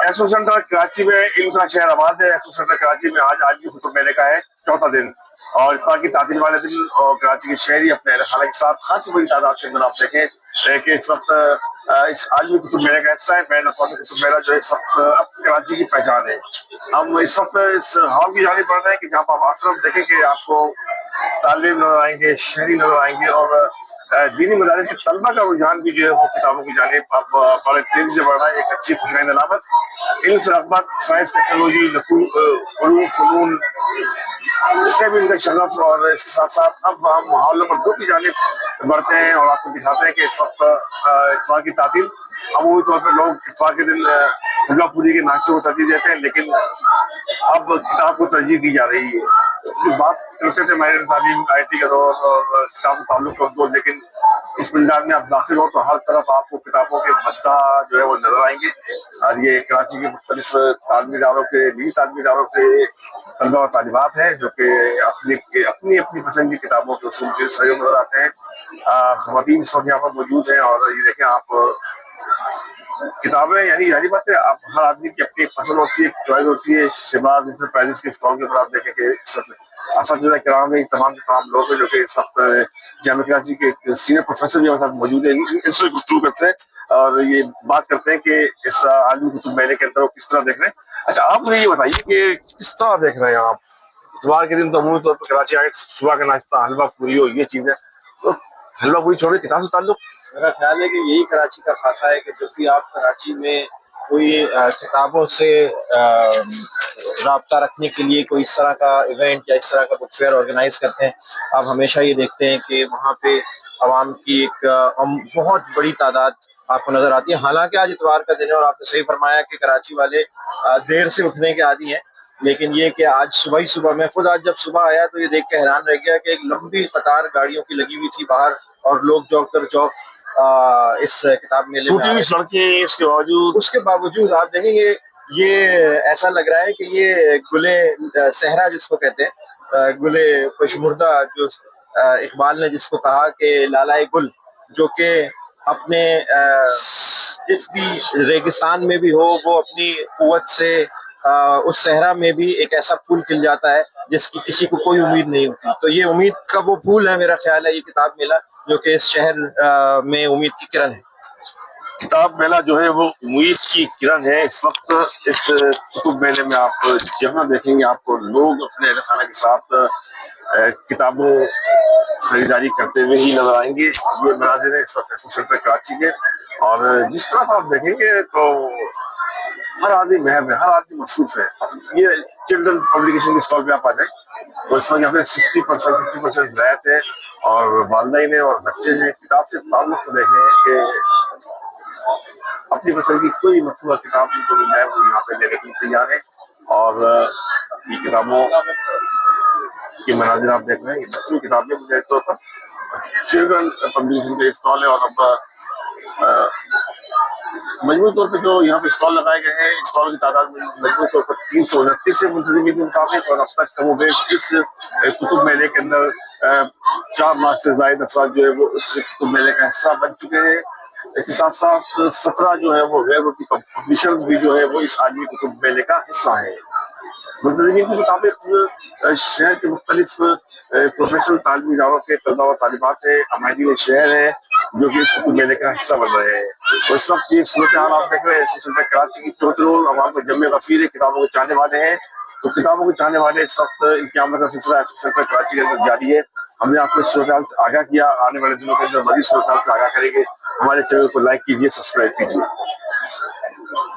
एसो सेंटर कराची में इनका शहर आबाद है। एसो सेंटर कराची में आज भी कुतुब मेले का है चौथा दिन, और इफ्तार की तातील वाले दिन और कराची के शहरी अपने अहल खाना के साथ खासी बड़ी तादाद के अंदर आप देखें कि इस वक्त इस आज भी कुतुब मेले का हिस्सा है। बैन अवी कुतुब मेला जो इस वक्त अब कराची की पहचान है। हम इस वक्त इस हॉल की जानिब बढ़ रहे हैं कि जहाँ पर आप अक्सर देखें कि आपको तालिब नजर आएंगे, शहरी नजर आएंगे, और दीनी मदारिस के तलबा का रुझान भी जो है वो किताबों की जानिब अब बड़े तेजी से बढ़ रहा है। एक अच्छी खुशहाल अलामत इन रगबत साइंस टेक्नोलॉजी उलूम फनून इससे भी इनका शगफ, और इसके साथ साथ अब हम माहौल नंबर 2 की जानिब बढ़ते हैं और आपको दिखाते हैं कि इस वक्त इत्फाक की तातील अमूमी तौर पर लोग इत्फाक के दिन दुर्गा पूरी के नाश्ते को तरजीह देते हैं, लेकिन अब किताब को तरजीह दी जा रही है। बात करते थे माहिर तालीम IT का दौर और किताब का ताल्लुक कमजोर, लेकिन इस मिलदार में आप दाखिल हो तो हर तरफ आपको किताबों के मद्दा जो है वो नजर आएंगे। और ये कराची के मुख्तलिफ तालीमी इदारों के निजी तालीमी इदारों के तलबा और तालिबात हैं जो कि अपनी अपनी पसंद की किताबों के उसूल के सहयोग नजर आते हैं। ख़वातीन इस वक्त यहाँ पर मौजूद हैं, और ये देखें आप किताबें यानी बात है, आप हर आदमी की अपनी पसंद होती है, चॉइस होती है। शहबाज इंटरप्राइजेस के स्टॉल के ऊपर आप देखें कि इस वक्त असातिज़ा किराम है, तमाम के तमाम लोग हैं जो कि इस वक्त जामिया कराची के सीनियर प्रोफेसर भी हमारे साथ मौजूद है। इनसे गुफ्तगू करते हैं और ये बात करते हैं कि इस आलमी कुतुब मेले के अंदर वो किस तरह देख रहे हैं। अच्छा, आप मुझे ये बताइए कि किस तरह देख रहे हैं आप? इतवार के दिन तो अमूमी तौर पर कराची आए, सुबह का नाश्ता हलवा पूरी हो, ये चीजें, तो हलवा पूरी छोड़े किताब से ताल्लुक? मेरा ख्याल है कि यही कराची का खासा है कि जब भी आप कराची में कोई किताबों से राब्ता रखने के लिए कोई इस तरह का इवेंट या इस तरह का बुक फेयर ऑर्गेनाइज करते हैं, आप हमेशा ये देखते हैं कि वहाँ पे आवाम की एक बहुत बड़ी तादाद आपको नजर आती है। हालांकि आज इतवार का दिन है और आपने सही फरमाया कि कराची वाले देर से उठने के आदी हैं, लेकिन ये कि आज सुबह ही सुबह, मैं खुद आज जब सुबह आया तो ये देख के हैरान रह गया कि एक लंबी कतार गाड़ियों की लगी हुई थी बाहर, और लोग चौक दर चौक इस किताब मेले में सड़कें इसके बावजूद, उसके बावजूद आप देखेंगे ये ऐसा लग रहा है कि ये गुले सहरा जिसको कहते हैं, गुले खुशमुर्दा, जो इकबाल ने जिसको कहा कि लालाए गुल, जो कि अपने जिस भी रेगिस्तान में भी हो वो अपनी कुव्वत से उस सहरा में भी एक ऐसा फूल खिल जाता है जिसकी किसी को कोई उम्मीद नहीं होती। तो ये उम्मीद का वो फूल है, मेरा ख्याल है, ये किताब मेला, जो कि इस शहर में उम्मीद की किरण है। किताब मेला जो है वो उम्मीद की किरण है। इस वक्त इस कुतुब मेले में आप जहाँ देखेंगे आपको लोग अपने अहल खाना के साथ किताबों खरीदारी करते हुए ही नजर आएंगे। ये मनाजिर है इस वक्त सेंटर कराची के, और जिस तरफ आप देखेंगे तो हर आदमी महब है, हर आदमी मसरूफ है। ये चिल्ड्रन पब्लिकेशन के स्टॉल पे आप आ जाए तो इस वक्त यहाँ पे 60% 50% रियायत है, और वालिदैन है और बच्चे हैं। किताब से ताल्लुक को देखें कि अपनी पसंद की कोई मतलूबा किताब जिनको मिल जाए वो यहाँ पे लेने के लिए तैयार है। और ये किताबों के मनाजिर आप देख रहे हैं, ये बच्चों की किताबें मुझे तौर पर चिल्ड्रन पब्लिकेशन के स्टॉल है। और अब मजबूत तौर पर जो यहाँ पे स्टॉल लगाए गए हैं, स्टॉल की तादाद मजबूत तौर पर 329 से मुंतजिमी के मुताबिक, और अब तक कमोबेश इस कुतुब मेले के अंदर 4 लाख से ज्यादा अफराद जो है वो इस कुतुब मेले का हिस्सा बन चुके हैं। इसके साथ साथ 17 जो है वो गैर मुल्की पब्लिशर्स भी जो है वो इस आलमी कुतुब मेले का हिस्सा है। मुंतजिमीन के मुताबिक शहर के मुख्तलिफ प्रोफेशनल तालीमी इदारों के तलबा व तालिबात है, अमायदीन शहर है जो कि इस कुतुब मेले का हिस्सा बन रहे हैं। तो इस वक्त ये सूरत हाल आप देख रहे हैं, कराची की चौथरोल आवाम को जमे गफीर है, किताबों के चाहने वाले हैं। तो किताबों के चाहने वाले इस वक्त इनकी आमद का सिलसिला सेंटर कराची के अंदर जारी है। हमने आपको इस सूरत हाल से आगाह किया, आने वाले दिनों के अंदर मजीद सूरत हाल से आगाह करेंगे। हमारे चैनल को लाइक कीजिए, सब्सक्राइब कीजिए।